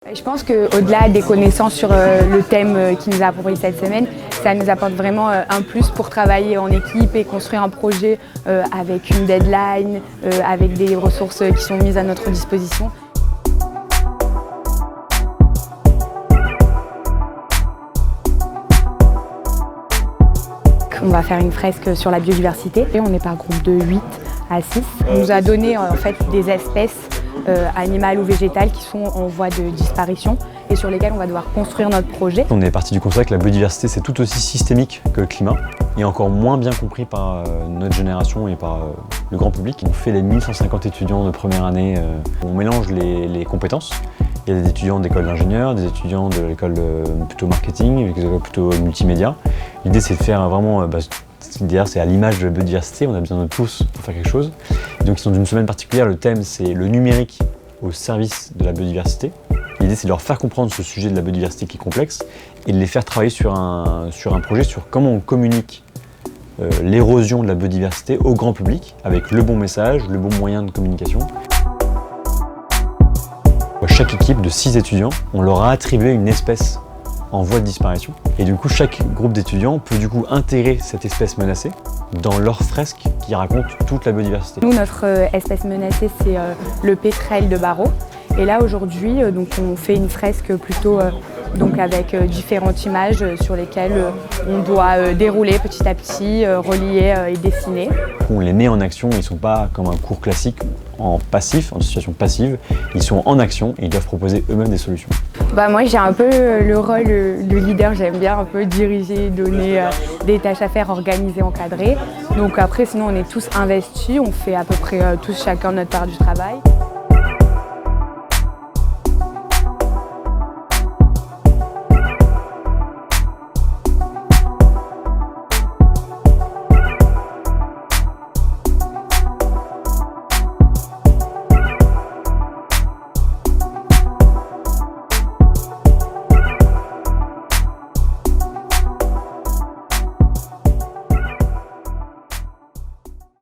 Je pense qu'au-delà des connaissances sur le thème qui nous a approprié cette semaine, ça nous apporte vraiment un plus pour travailler en équipe et construire un projet avec une deadline, avec des ressources qui sont mises à notre disposition. On va faire une fresque sur la biodiversité et on est par groupe de 8 à 6. On nous a donné en fait des espèces animales ou végétales qui sont en voie de disparition et sur lesquelles on va devoir construire notre projet. On est parti du constat que la biodiversité c'est tout aussi systémique que le climat et encore moins bien compris par notre génération et par le grand public. On fait les 1150 étudiants de première année, on mélange les compétences. Il y a des étudiants d'école d'ingénieurs, des étudiants de l'école plutôt marketing, des écoles plutôt multimédia. L'idée c'est de faire vraiment, d'ailleurs c'est à l'image de la biodiversité, on a besoin de tous pour faire quelque chose. Et donc ils sont d'une semaine particulière, le thème c'est le numérique au service de la biodiversité. L'idée c'est de leur faire comprendre ce sujet de la biodiversité qui est complexe et de les faire travailler sur un projet sur comment on communique l'érosion de la biodiversité au grand public avec le bon message, le bon moyen de communication. Chaque équipe de 6 étudiants, on leur a attribué une espèce en voie de disparition. Et du coup, chaque groupe d'étudiants peut du coup intégrer cette espèce menacée dans leur fresque qui raconte toute la biodiversité. Nous, notre espèce menacée, c'est le pétrel de Barreau. Et là, aujourd'hui, on fait une fresque plutôt avec différentes images sur lesquelles on doit dérouler petit à petit, relier et dessiner. On les met en action, ils ne sont pas comme un cours classique en passif, en situation passive, ils sont en action et ils doivent proposer eux-mêmes des solutions. Moi j'ai un peu le rôle de leader, j'aime bien un peu diriger, donner des tâches à faire, organiser, encadrer. Donc après sinon on est tous investis, on fait à peu près tous chacun notre part du travail.